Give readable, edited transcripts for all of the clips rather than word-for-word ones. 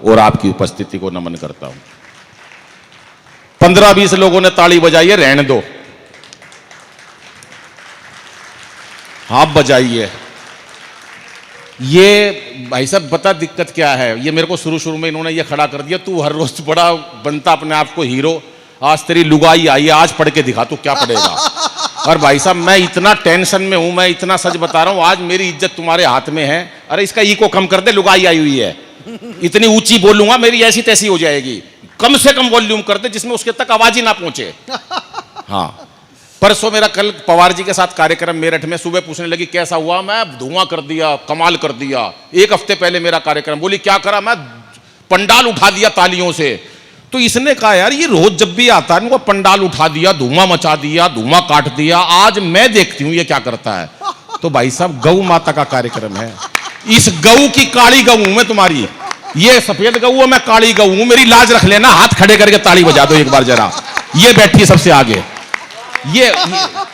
और आपकी उपस्थिति को नमन करता हूं। 15-20 लोगों ने ताली बजाई है, रहने दो, आप बजाइए। ये भाई साहब बता दिक्कत क्या है, ये मेरे को शुरू में इन्होंने ये खड़ा कर दिया, तू हर रोज बड़ा बनता अपने आप को हीरो, आज तेरी लुगाई आई है, आज पढ़ के दिखा तू क्या पढ़ेगा। और भाई साहब मैं इतना टेंशन में हूं, मैं इतना सच बता रहा हूं, आज मेरी इज्जत तुम्हारे हाथ में है। अरे इसका ईको कम कर दे, लुगाई आई हुई है, इतनी ऊंची बोलूंगा मेरी ऐसी तैसी हो जाएगी। कम से कम वॉल्यूम कर दे जिसमें उसके तक आवाज ही ना पहुंचे। हाँ, परसों मेरा कल पवार जी के साथ कार्यक्रम मेरठ में, सुबह पूछने लगी कैसा हुआ, मैं धुआं कर दिया, कमाल कर दिया। एक हफ्ते पहले मेरा कार्यक्रम, बोली क्या करा, मैं पंडाल उठा दिया तालियों से। तो इसने कहा यार ये रोज जब भी आता है इनको पंडाल उठा दिया, धुआं मचा दिया, धुआं काट दिया, आज मैं देखती हूं ये क्या करता है। तो भाई साहब गौ माता का कार्यक्रम है, इस गऊ की काली गऊ हूं मैं तुम्हारी, ये सफेद गऊ है, मैं काली गऊ हूं, मेरी लाज रख लेना, हाथ खड़े करके ताली बजा दो एक बार जरा। ये बैठी सबसे आगे, ये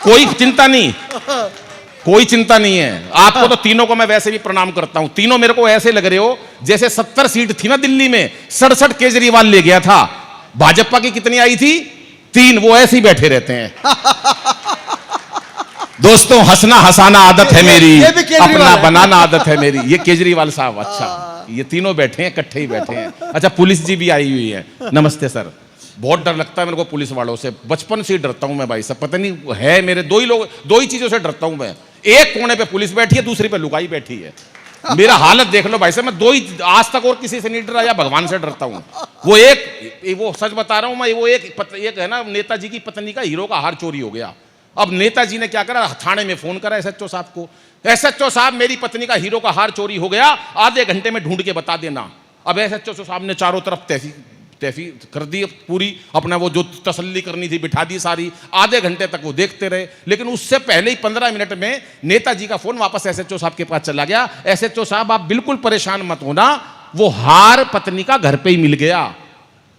कोई चिंता नहीं, कोई चिंता नहीं है। आपको तो तीनों को मैं वैसे भी प्रणाम करता हूं, तीनों मेरे को ऐसे लग रहे हो जैसे 70 सीट थी ना दिल्ली में, 67 केजरीवाल ले गया था। भाजपा की कितनी आई थी? 3, वो ऐसे ही बैठे रहते हैं। दोस्तों हंसना हंसाना आदत है मेरी, अपना बनाना आदत है मेरी। ये केजरीवाल साहब, अच्छा ये तीनों बैठे हैं, इकट्ठे ही बैठे हैं। अच्छा पुलिस जी भी आई हुई है, नमस्ते सर। बहुत डर लगता है मेरे को पुलिस वालों से, बचपन से ही डरता हूं मैं भाई साहब, पता नहीं है मेरे दो ही चीजों से डरता हूं मैं, एक कोने पे पुलिस बैठी है, दूसरी पे लुगाई बैठी है। मेरा हालत देख लो भाई साहब, मैं दो ही, आज तक और किसी से नहीं डरा, या भगवान से डरता हूं। वो सच बता रहा हूं मैं, वो एक है ना नेताजी की पत्नी का हीरो का हार चोरी हो गया। अब नेताजी ने क्या करा, थाने में फोन करा एसएचओ साहब को, एसएचओ साहब मेरी पत्नी का हीरो का हार चोरी हो गया, आधे घंटे में ढूंढ के बता देना। अब एसएचओ साहब ने चारों तरफ तैफी कर दी पूरी, अपना वो जो तसल्ली करनी थी बिठा दी सारी, आधे घंटे तक वो देखते रहे। लेकिन उससे पहले ही 15 मिनट में नेताजी का फोन वापस एसएचओ साहब के पास चला गया। एसएचओ साहब आप बिल्कुल परेशान मत होना, वो हार पत्नी का घर पे ही मिल गया।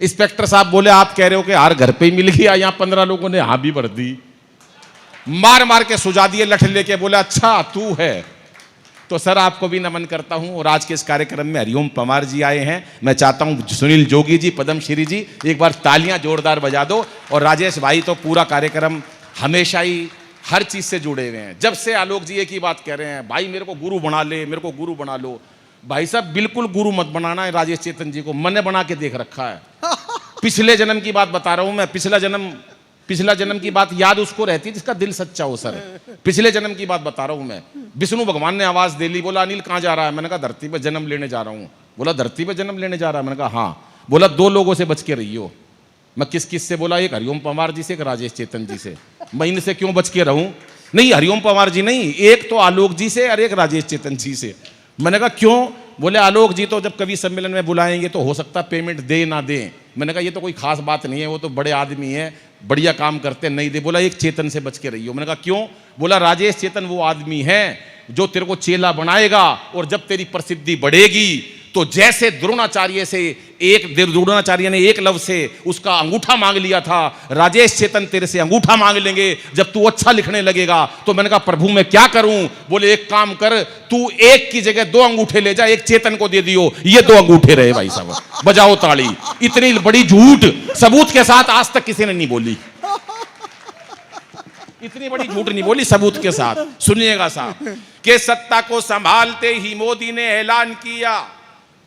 इंस्पेक्टर साहब बोले आप कह रहे हो कि हार घर पे ही मिल गया, यहां 15 लोगों ने हाँ भी भर दी, मार मार के सुझा दिए, लठ लेके बोले अच्छा तू है। तो सर आपको भी नमन करता हूं, और आज के इस कार्यक्रम में हरिओम पवार जी आए हैं, मैं चाहता हूं सुनील जोगी जी, पद्मश्री जी, एक बार तालियां जोरदार बजा दो। और राजेश भाई तो पूरा कार्यक्रम हमेशा ही हर चीज से जुड़े हुए हैं, जब से आलोक जी एक ही बात कह रहे हैं, भाई मेरे को गुरु बना ले, मेरे को गुरु बना लो। भाई साहब बिल्कुल गुरु मत बनाना है राजेश चेतन जी को, मैंने बना के देख रखा है। पिछले जन्म की बात बता रहा हूं मैं, पिछला जन्म की बात याद उसको रहती है जिसका दिल सच्चा हो सर। पिछले जन्म की बात बता रहा हूं मैं, विष्णु भगवान ने आवाज दे ली, बोला अनिल कहां जा रहा है, मैंने कहा धरती पे जन्म लेने जा रहा हूं। बोला धरती पे जन्म लेने जा रहा है, मैंने कहा हाँ। बोला 2 लोगों से बच के रहियो। मैं किस से बोला, एक हरिओम पवार जी से, एक राजेश चेतन जी से। मैं इनसे क्यों बच के रहूं? नहीं हरिओम पवार जी नहीं, एक तो आलोक जी से और एक राजेश चेतन जी से। मैंने कहा क्यों? बोले आलोक जी तो जब कवि सम्मेलन में बुलाएंगे तो हो सकता पेमेंट दे ना दे। मैंने कहा ये तो कोई खास बात नहीं है, वो तो बड़े आदमी है, बढ़िया काम करते, नहीं दे। बोला एक चेतन से बच के रहियो। मैंने कहा क्यों? बोला राजेश चेतन वो आदमी है जो तेरे को चेला बनाएगा, और जब तेरी प्रसिद्धि बढ़ेगी तो जैसे द्रोणाचार्य ने एकलव्य से उसका अंगूठा मांग लिया था, राजेश चेतन तेरे से अंगूठा मांग लेंगे जब तू अच्छा लिखने लगेगा। तो मैंने कहा प्रभु मैं क्या करूं? बोले एक काम कर, तू एक की जगह 2 अंगूठे ले जा, एक चेतन को दे दियो, ये 2 अंगूठे रहे। भाई साहब बजाओ ताली। इतनी बड़ी झूठ सबूत के साथ आज तक किसी ने नहीं बोली, इतनी बड़ी झूठ नहीं बोली सबूत के साथ। सुनिएगा साहब, कि सत्ता को संभालते ही मोदी ने ऐलान किया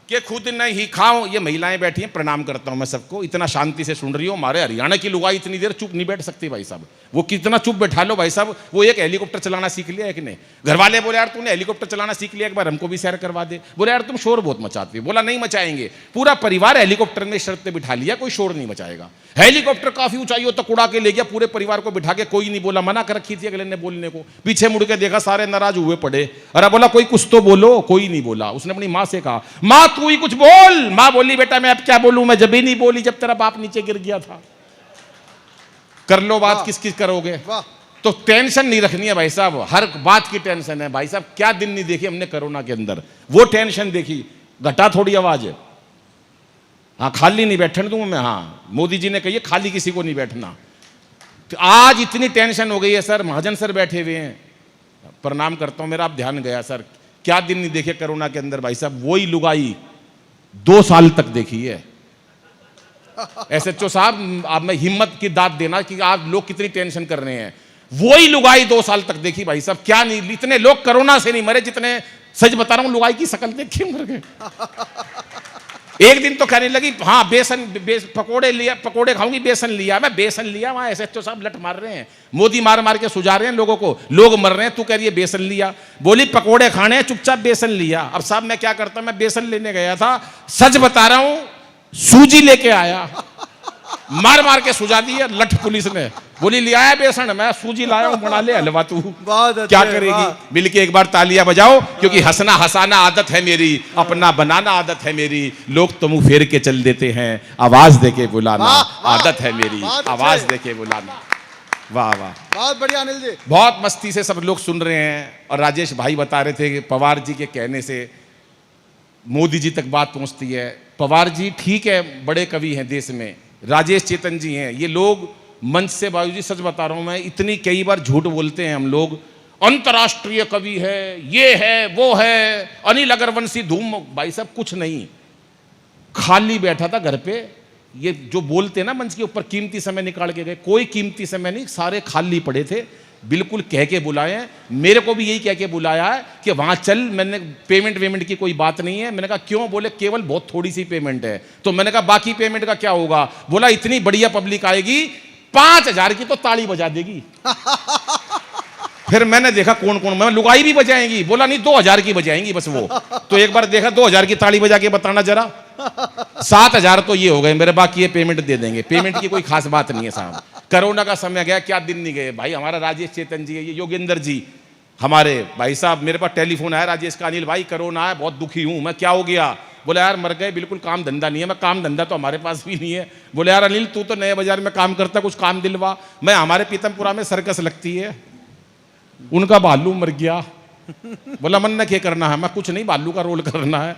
कि खुद नहीं खाऊं। ये महिलाएं बैठी हैं, प्रणाम करता हूं मैं सबको, इतना शांति से सुन रही हो। हमारे हरियाणा की लुगाई इतनी देर चुप नहीं बैठ सकती भाई साहब, वो कितना चुप बैठा लो भाई साहब। वो एक हेलीकॉप्टर चलाना सीख लिया है कि नहीं? घर वाले बोले यार तूने हेलीकॉप्टर चलाना सीख लिया, एक बार हमको भी सैर करवा दे। बोले यार तुम शोर बहुत मचाती हो। बोला नहीं मचाएंगे, पूरा परिवार हेलीकॉप्टर में शर्त पे बिठा लिया, कोई शोर नहीं मचाएगा। हेलीकॉप्टर काफी ऊंचाइयों तक उड़ा के ले गया, पूरे परिवार को बिठा के, कोई नहीं बोला, मना कर रखी थी अगले ने बोलने को। पीछे मुड़ के देखा सारे नाराज हुए पड़े। अरे बोला कोई कुछ तो बोलो, कोई नहीं बोला। उसने अपनी माँ से कहा माँ तू ही कुछ बोल। माँ बोली बेटा मैं अब क्या बोलूं, मैं जब भी नहीं बोली जब तेरा बाप नीचे गिर गया था। कर लो बात, किस किस करोगे? तो टेंशन नहीं रखनी है भाई साहब, हर बात की टेंशन है भाई साहब। क्या दिन नहीं देखी हमने कोरोना के अंदर, वो टेंशन देखी। घटा थोड़ी आवाज है, हाँ खाली नहीं बैठने दूंगा मैं। हाँ मोदी जी ने कही खाली किसी को नहीं बैठना। तो आज इतनी टेंशन हो गई है सर, महाजन सर बैठे हुए हैं, प्रणाम करता हूं, मेरा आप ध्यान गया सर। क्या दिन नहीं देखे कोरोना के अंदर भाई साहब। वही लुगाई 2 साल तक देखी है। एसएचओ साहब, आप में हिम्मत की दाद देना कि आप लोग कितनी टेंशन कर रहे हैं। वही लुगाई 2 साल तक देखी भाई साहब। क्या नहीं, इतने लोग कोरोना से नहीं मरे जितने, सच बता रहा हूं, लुगाई की शक्ल देख के मर गए। एक दिन तो कहने लगी हाँ पकोड़े लिया, पकोड़े खाऊंगी, बेसन लिया। मैं बेसन लिया, वहां एसएचओ साहब लट मार रहे हैं, मोदी मार मार के सुझा रहे हैं लोगों को, लोग मर रहे हैं, तू कह रही है बेसन लिया। बोली पकोड़े खाने हैं, चुपचाप बेसन लिया। अब साहब मैं क्या करता, मैं बेसन लेने गया था, सच बता रहा हूं, सूजी लेके आया, मार मार के सुझा दिया लठ पुलिस ने। बोली ले आया बेसन, मैं सूजी लाया हूं, बना ले हलवा तू। क्या करेगी? मिलके एक बार तालियां बजाओ, क्योंकि हंसना हंसाना आदत है मेरी, अपना बनाना आदत है मेरी। लोग तो मुंह फेर के चल देते हैं, आवाज देके बुलाना आदत है मेरी, आवाज देके बुलाना। वाह वाह, बहुत बढ़िया अनिल जी, बहुत मस्ती से सब लोग सुन रहे हैं। और राजेश भाई बता रहे थे कि पवार जी के कहने से मोदी जी तक बात पहुंचती है। पवार जी ठीक है, बड़े कवि हैं देश में, राजेश चेतन जी हैं, ये लोग मंच से, बाबू जी सच बता रहा हूं मैं, इतनी कई बार झूठ बोलते हैं हम लोग, अंतर्राष्ट्रीय कवि है, ये है वो है, अनिल अग्रवंशी धूम। भाई साहब कुछ नहीं, खाली बैठा था घर पे। ये जो बोलते हैं ना मंच के ऊपर, कीमती समय निकाल के गए, कोई कीमती समय नहीं, सारे खाली पड़े थे। बिल्कुल कह के बुलाए हैं, मेरे को भी यही कह के बुलाया है कि वहां चल। मैंने पेमेंट की कोई बात नहीं है। मैंने कहा क्यों? बोले केवल बहुत थोड़ी सी पेमेंट है। तो मैंने कहा बाकी पेमेंट का क्या होगा? बोला इतनी बढ़िया पब्लिक आएगी, 5,000 की तो ताली बजा देगी। फिर मैंने देखा कौन कौन, मैं लुगाई भी बजाएंगी। बोला नहीं 2,000 की बजाएंगी बस वो। तो एक बार देखा 2,000 की ताली बजा के बताना जरा। 7,000 तो ये हो गए मेरे, बाकी ये पेमेंट दे देंगे। पेमेंट की कोई खास बात नहीं है साहब। कोरोना का समय गया, क्या दिन नहीं गए भाई। हमारा राजेश चेतन जी है, ये योगेंद्र जी हमारे भाई साहब, मेरे पास टेलीफोन आया राजेश का, अनिल भाई कोरोना है, बहुत दुखी हूं मैं। क्या हो गया? बोले यार मर गए, बिल्कुल काम धंधा नहीं है। मैं काम धंधा तो हमारे पास भी नहीं है। बोले यार अनिल तू तो नए बाजार में काम करता, कुछ काम दिलवा। मैं, हमारे पीतमपुरा में सर्कस लगती है, उनका भालू मर गया। बोला मन न क्या करना है? मैं कुछ नहीं, भालू का रोल करना है।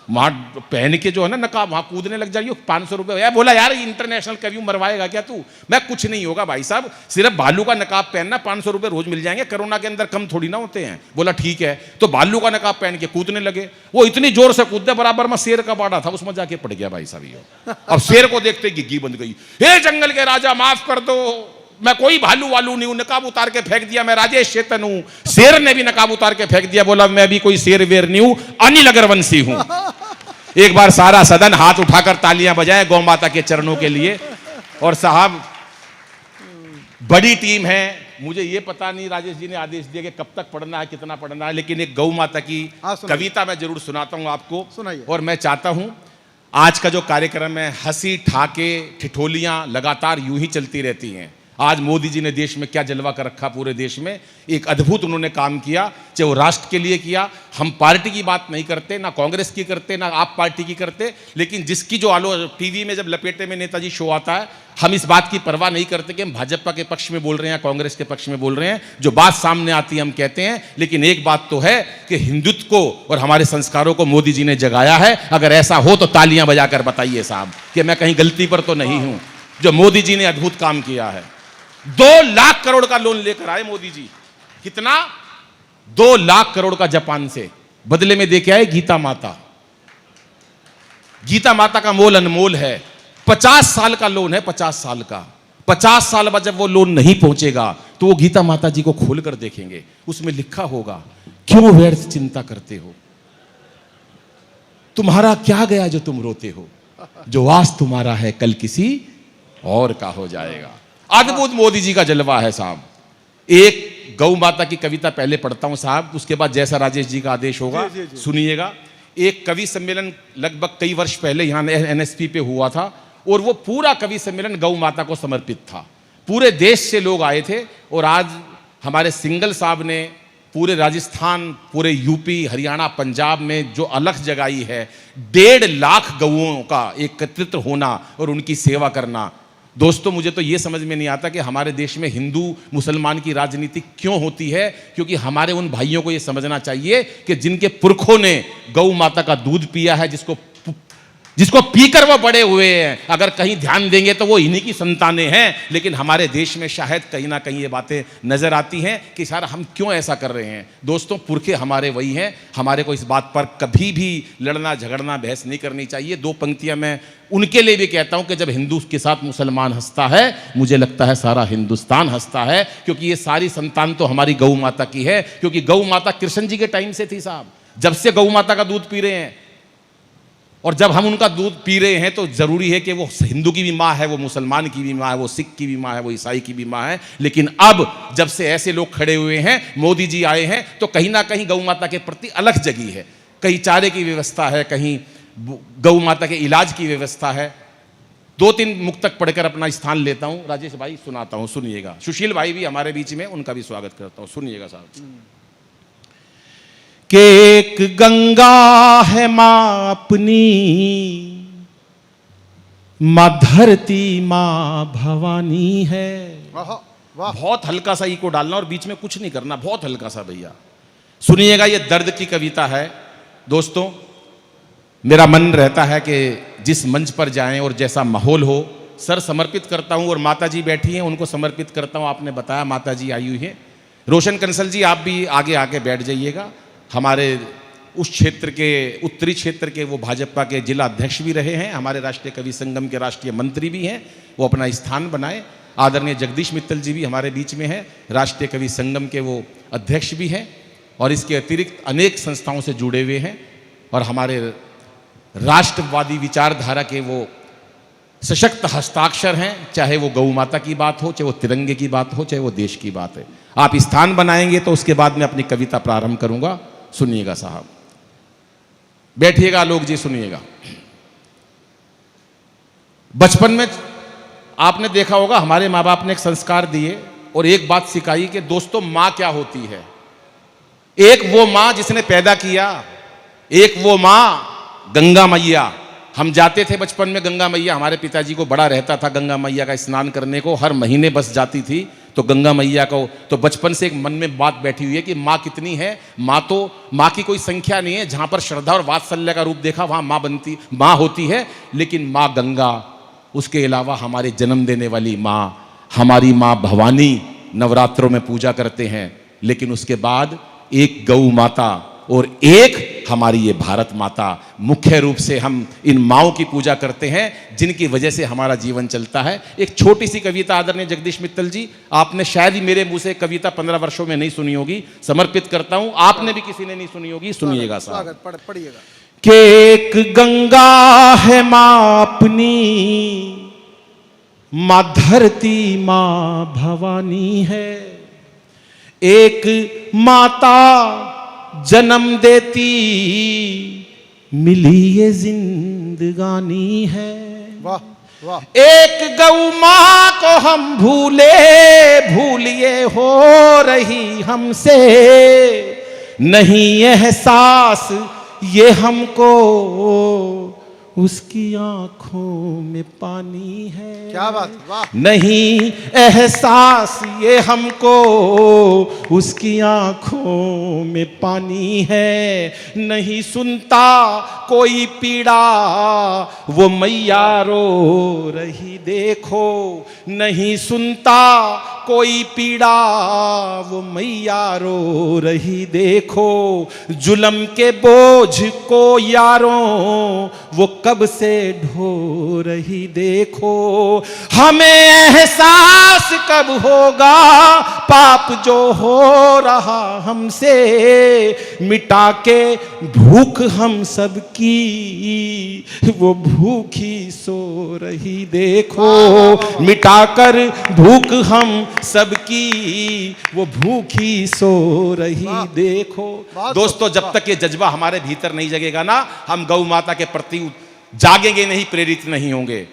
वहां पहन के जो है ना नकाब, वहां कूदने लग जाइए, 500 रुपए। बोला यार इंटरनेशनल कभी मरवाएगा क्या तू? मैं कुछ नहीं होगा भाई साहब, सिर्फ भालू का नकाब पहनना, 500 रुपए रोज मिल जाएंगे। कोरोना के अंदर कम थोड़ी ना होते हैं। बोला ठीक है। तो भालू का नकाब पहन के कूदने लगे। वो इतनी जोर से कूदने, बराबर में शेर का बाड़ा था, उसमें जाके पड़ गया भाई साहब ये। अब शेर को देखते गिग्गी बंद गई। हे जंगल के राजा माफ कर दो, मैं कोई भालू वालू नहीं हूं, नकाब उतार के फेंक दिया, मैं राजेश चेतन हूं। शेर ने भी नकाब उतार के फेंक दिया, बोला मैं भी कोई शेर वेर नहीं हूं, अनिल अग्रवंशी हूं। एक बार सारा सदन हाथ उठाकर तालियां बजाए गौ माता के चरणों के लिए। और साहब बड़ी टीम है, मुझे ये पता नहीं राजेश जी ने आदेश दिया कि कब तक पढ़ना है, कितना पढ़ना है, लेकिन एक गौ माता की कविता मैं जरूर सुनाता हूं आपको। सुनाइए। और मैं चाहता हूं आज का जो कार्यक्रम है, हंसी ठाके ठिठोलियां लगातार यूं ही चलती रहती हैं। आज मोदी जी ने देश में क्या जलवा कर रखा, पूरे देश में एक अद्भुत उन्होंने काम किया, चाहे वो राष्ट्र के लिए किया। हम पार्टी की बात नहीं करते, ना कांग्रेस की करते, ना आप पार्टी की करते, लेकिन जिसकी जो टीवी में जब लपेटे में नेताजी शो आता है, हम इस बात की परवाह नहीं करते कि हम भाजपा के पक्ष में बोल रहे हैं, कांग्रेस के पक्ष में बोल रहे हैं। जो बात सामने आती है हम कहते हैं। लेकिन एक बात तो है कि हिंदुत्व को और हमारे संस्कारों को मोदी जी ने जगाया है। अगर ऐसा हो तो तालियां बजाकर बताइए साहब कि मैं कहीं गलती पर तो नहीं हूं। जो मोदी जी ने अद्भुत काम किया है, 2 लाख करोड़ का लोन लेकर आए मोदी जी। कितना? 2 लाख करोड़ का जापान से, बदले में देके आए गीता माता। गीता माता का मोल अनमोल है। 50 साल का लोन है, 50 साल का। 50 साल बाद जब वो लोन नहीं पहुंचेगा तो वो गीता माता जी को खोल कर देखेंगे, उसमें लिखा होगा क्यों व्यर्थ चिंता करते हो, तुम्हारा क्या गया जो तुम रोते हो, जो आज तुम्हारा है कल किसी और का हो जाएगा। अद्भुत मोदी जी का जलवा है साहब। एक गौ माता की कविता पहले पढ़ता हूं साहब, उसके बाद जैसा राजेश जी का आदेश होगा सुनिएगा। एक कवि सम्मेलन लगभग कई वर्ष पहले यहाँ एनएसपी पे हुआ था, और वो पूरा कवि सम्मेलन गौ माता को समर्पित था। पूरे देश से लोग आए थे। और आज हमारे सिंगल साहब ने पूरे राजस्थान, पूरे यूपी, हरियाणा, पंजाब में जो अलख जगाई है, 1.5 लाख गौओं का एकत्रित होना और उनकी सेवा करना। दोस्तों मुझे तो ये समझ में नहीं आता कि हमारे देश में हिंदू मुसलमान की राजनीति क्यों होती है, क्योंकि हमारे उन भाइयों को ये समझना चाहिए कि जिनके पुरखों ने गौ माता का दूध पिया है, जिसको जिसको पीकर वो बड़े हुए हैं। अगर कहीं ध्यान देंगे तो वो इन्हीं की संतानें हैं। लेकिन हमारे देश में शायद कहीं ना कहीं ये बातें नजर आती हैं कि सारा हम क्यों ऐसा कर रहे हैं। दोस्तों, पुरखे हमारे वही हैं। हमारे को इस बात पर कभी भी लड़ना झगड़ना बहस नहीं करनी चाहिए। दो पंक्तियां मैं उनके लिए भी कहता हूं कि जब हिंदू के साथ मुसलमान हंसता है, मुझे लगता है सारा हिंदुस्तान हंसता है, क्योंकि ये सारी संतान तो हमारी गौ माता की है। क्योंकि गौ माता कृष्ण जी के टाइम से थी साहब, जब से गौ माता का दूध पी रहे हैं। और जब हम उनका दूध पी रहे हैं तो जरूरी है कि वो हिंदू की भी माँ है, वो मुसलमान की भी माँ है, वो सिख की भी माँ है, वो ईसाई की भी माँ है। लेकिन अब जब से ऐसे लोग खड़े हुए हैं, मोदी जी आए हैं, तो कहीं ना कहीं गौ माता के प्रति अलग जगी है। कहीं चारे की व्यवस्था है, कहीं गौ माता के इलाज की व्यवस्था है। 2-3 मुक्तक पढ़कर अपना स्थान लेता हूं। राजेश भाई सुनाता हूं, सुनिएगा। सुशील भाई भी हमारे बीच में, उनका भी स्वागत करता हूं, सुनिएगा साहब। कि एक गंगा है मां अपनी, मां धरती मां भवानी है। वाह वाह, बहुत हल्का सा ई को डालना और बीच में कुछ नहीं करना, बहुत हल्का सा भैया। सुनिएगा, ये दर्द की कविता है। दोस्तों, मेरा मन रहता है कि जिस मंच पर जाएं और जैसा माहौल हो, सर समर्पित करता हूं और माता जी बैठी हैं उनको समर्पित करता हूं। आपने बताया माता जी आई हुई है। रोशन कंसल जी, आप भी आगे आके बैठ जाइएगा। हमारे उस क्षेत्र के, उत्तरी क्षेत्र के वो भाजपा के जिला अध्यक्ष भी रहे हैं, हमारे राष्ट्रीय कवि संगम के राष्ट्रीय मंत्री भी हैं, वो अपना स्थान बनाए। आदरणीय जगदीश मित्तल जी भी हमारे बीच में हैं, राष्ट्रीय कवि संगम के वो अध्यक्ष भी हैं और इसके अतिरिक्त अनेक संस्थाओं से जुड़े हुए हैं और हमारे राष्ट्रवादी विचारधारा के वो सशक्त हस्ताक्षर हैं। चाहे वो गौ माता की बात हो, चाहे वो तिरंगे की बात हो, चाहे वो देश की बात है। आप स्थान बनाएंगे तो उसके बाद मैं अपनी कविता प्रारंभ करूंगा। सुनिएगा साहब, बैठिएगा लोग जी, सुनिएगा। बचपन में आपने देखा होगा, हमारे माँ बाप ने एक संस्कार दिए और एक बात सिखाई कि दोस्तों माँ क्या होती है। एक वो माँ जिसने पैदा किया, एक वो माँ गंगा मैया। हम जाते थे बचपन में गंगा मैया, हमारे पिताजी को बड़ा रहता था गंगा मैया का स्नान करने को, हर महीने बस जाती थी। तो गंगा मैया को तो बचपन से एक मन में बात बैठी हुई है कि माँ कितनी है। माँ की कोई संख्या नहीं है। जहां पर श्रद्धा और वात्सल्य का रूप देखा वहां माँ होती है। लेकिन माँ गंगा, उसके अलावा हमारे जन्म देने वाली माँ, हमारी माँ भवानी नवरात्रों में पूजा करते हैं। लेकिन उसके बाद एक गौ माता और एक हमारी ये भारत माता, मुख्य रूप से हम इन माँओं की पूजा करते हैं जिनकी वजह से हमारा जीवन चलता है। एक छोटी सी कविता आदरणीय जगदीश मित्तल जी, आपने शायद ही मेरे मुंह से कविता 15 वर्षों में नहीं सुनी होगी, समर्पित करता हूं। आपने भी किसी ने नहीं सुनी होगी, सुनिएगा साहब। पढ़िएगा। कि एक गंगा है माँ अपनी, माँ धरती माँ भवानी है। एक माता जन्म देती मिली ये जिंदगानी है। वाह वाह। एक गौ माँ को हम भूले भूलिए हो रही हमसे, नहीं एहसास ये हमको उसकी आंखों में पानी है। क्या बात, वाह। नहीं एहसास ये हमको उसकी आंखों में पानी है। नहीं सुनता कोई पीड़ा वो मैया रो रही देखो। नहीं सुनता कोई पीड़ा वो मैया रो रही देखो। जुल्म के बोझ को यारों वो कब से ढो रही देखो। हमें एहसास कब होगा पाप जो हो रहा हमसे, मिटा के भूख हम सब की वो भूखी सो रही देखो। मिटाकर भूख हम सबकी वो भूखी सो रही देखो। दोस्तों, जब तक ये जज्बा हमारे भीतर नहीं जगेगा ना, हम गौ माता के प्रति जागेंगे नहीं, प्रेरित नहीं होंगे।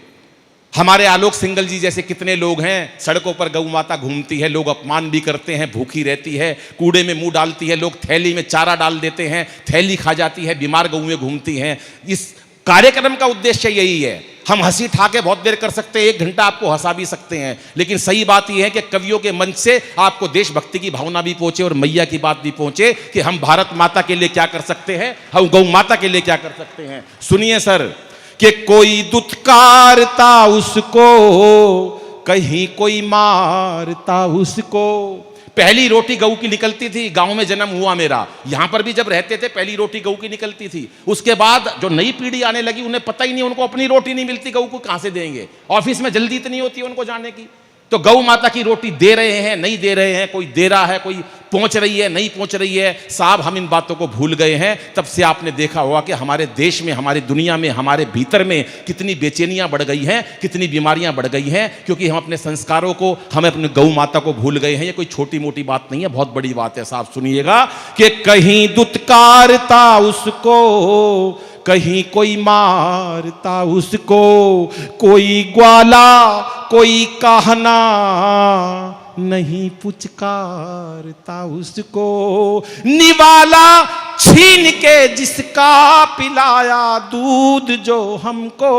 हमारे आलोक सिंगल जी जैसे कितने लोग हैं, सड़कों पर गौ माता घूमती है, लोग अपमान भी करते हैं, भूखी रहती है, कूड़े में मुंह डालती है, लोग थैली में चारा डाल देते हैं, थैली खा जाती है, बीमार गौएं घूमती हैं। इस कार्यक्रम का उद्देश्य यही है। हम हंसी ठाके बहुत देर कर सकते हैं, 1 घंटा आपको हंसा भी सकते हैं, लेकिन सही बात यह है कि कवियों के मंच से आपको देशभक्ति की भावना भी पहुंचे और मैया की बात भी पहुंचे कि हम भारत माता के लिए क्या कर सकते हैं, हम गौ माता के लिए क्या कर सकते हैं। सुनिए सर, कि कोई दुत्कारता उसको, कहीं कोई मारता उसको। पहली रोटी गऊ की निकलती थी, गांव में जन्म हुआ मेरा, यहां पर भी जब रहते थे पहली रोटी गऊ की निकलती थी। उसके बाद जो नई पीढ़ी आने लगी उन्हें पता ही नहीं, उनको अपनी रोटी नहीं मिलती, गऊ को कहां से देंगे, ऑफिस में जल्दी इतनी होती है उनको जाने की। तो गौ माता की रोटी दे रहे हैं, नहीं दे रहे हैं, कोई दे रहा है, कोई पहुंच रही है, नहीं पहुंच रही है। साहब हम इन बातों को भूल गए हैं। तब से आपने देखा होगा कि हमारे देश में, हमारी दुनिया में, हमारे भीतर में कितनी बेचैनियां बढ़ गई हैं, कितनी बीमारियां बढ़ गई हैं, क्योंकि हम अपने संस्कारों को, हम अपने गौ माता को भूल गए हैं। ये कोई छोटी मोटी बात नहीं है, बहुत बड़ी बात है। साहब सुनिएगा कि कहीं दुत्कारता उसको, कहीं कोई मारता उसको, कोई ग्वाला कोई कहना नहीं पुचकारता उसको। निवाला छीन के जिसका पिलाया दूध जो हमको,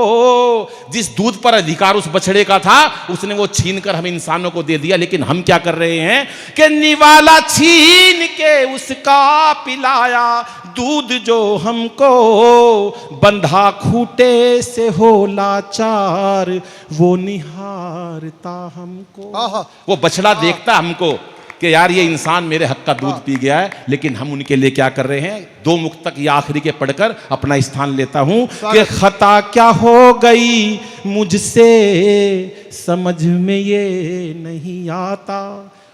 जिस दूध पर अधिकार उस बछड़े का था उसने वो छीन कर हम इंसानों को दे दिया। लेकिन हम क्या कर रहे हैं कि निवाला छीन के उसका पिलाया दूध जो हमको, बंधा खूटे से हो लाचार वो निहारता हमको। वो बछड़ा देखता हमको कि यार ये इंसान मेरे हक का दूध पी गया है, लेकिन हम उनके लिए क्या कर रहे हैं। दो मुक्तक या आखिरी के पढ़कर अपना स्थान लेता हूं कि खता क्या हो गई मुझसे समझ में ये नहीं आता।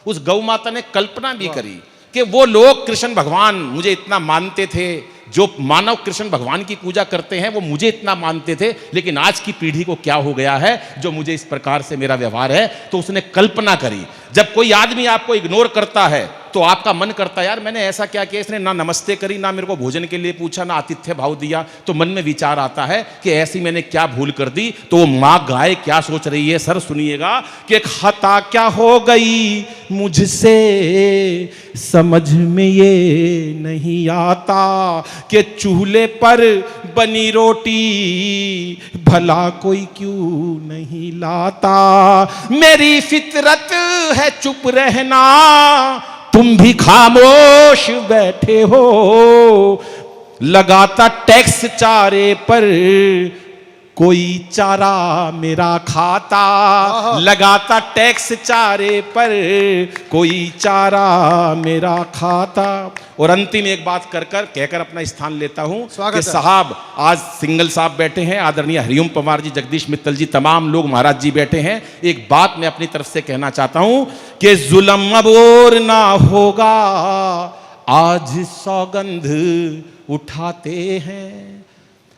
उस गौ माता ने कल्पना भी करी कि वो लोग कृष्ण भगवान मुझे इतना मानते थे, जो मानव कृष्ण भगवान की पूजा करते हैं वो मुझे इतना मानते थे, लेकिन आज की पीढ़ी को क्या हो गया है जो मुझे इस प्रकार से मेरा व्यवहार है। तो उसने कल्पना करी, जब कोई आदमी आपको इग्नोर करता है तो आपका मन करता है यार मैंने ऐसा क्या किया, इसने ना नमस्ते करी, ना मेरे को भोजन के लिए पूछा, ना आतिथ्य भाव दिया। तो मन में विचार आता है कि ऐसी मैंने क्या भूल कर दी। तो वो माँ गाय क्या सोच रही है, सर सुनिएगा कि खता क्या हो गई मुझसे समझ में ये नहीं आता, कि चूल्हे पर बनी रोटी भला कोई क्यों नहीं लाता। मेरी फितरत है चुप रहना, तुम भी खामोश बैठे हो, लगाता टैक्स चारे पर कोई चारा मेरा खाता, लगाता टैक्स चारे पर कोई चारा मेरा खाता। और अंतिम एक बात कहकर अपना स्थान लेता हूं कि साहब आज सिंगल साहब बैठे हैं, आदरणीय हरिओम पवार जी, जगदीश मित्तल जी, तमाम लोग महाराज जी बैठे हैं। एक बात मैं अपनी तरफ से कहना चाहता हूं कि जुल्म अब और ना होगा, आज सौगंध उठाते हैं।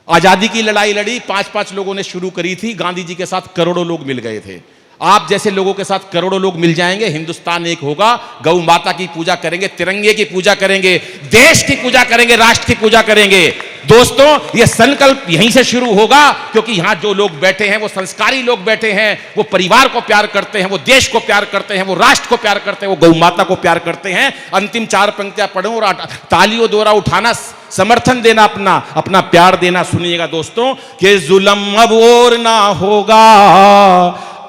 आजादी की लड़ाई लड़ी 5-5 लोगों ने शुरू करी थी, गांधी जी के साथ करोड़ों लोग मिल गए थे। आप जैसे लोगों के साथ करोड़ों लोग मिल जाएंगे, हिंदुस्तान एक होगा। गौ माता की पूजा करेंगे, तिरंगे की पूजा करेंगे, देश की पूजा करेंगे, राष्ट्र की पूजा करेंगे। दोस्तों ये संकल्प यहीं से शुरू होगा, क्योंकि यहां जो लोग बैठे हैं वो संस्कारी लोग बैठे हैं, वो परिवार को प्यार करते हैं, वो देश को प्यार करते हैं, वो राष्ट्र को प्यार करते हैं, वो गौ माता को प्यार करते हैं। अंतिम 4 पंक्तियां पढ़ूं और तालियों द्वारा उठाना, समर्थन देना, अपना प्यार देना। सुनिएगा दोस्तों कि जुल्म अब और ना होगा,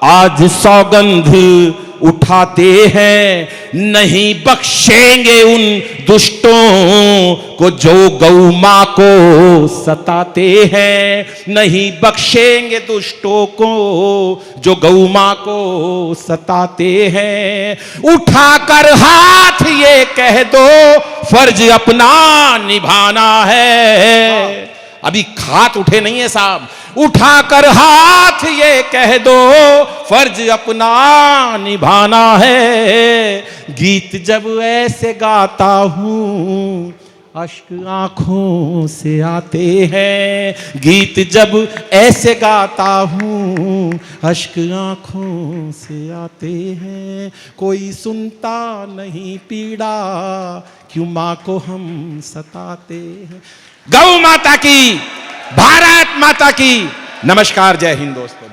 आज सौगंध उठाते हैं, नहीं बख्शेंगे उन दुष्टों को जो गौ मां को सताते हैं, नहीं बख्शेंगे दुष्टों को जो गौ मां को सताते हैं। उठाकर हाथ ये कह दो फर्ज अपना निभाना है। अभी हाथ उठे नहीं है साहब, उठाकर हाथ ये कह दो फर्ज अपना निभाना है। गीत जब ऐसे गाता हूँ अश्क आंखों से आते हैं, गीत जब ऐसे गाता हूँ अश्क आंखों से आते हैं। कोई सुनता नहीं पीड़ा क्यों माँ को हम सताते हैं। गौ माता की, भारत माता की नमस्कार, जय हिंद दोस्तों।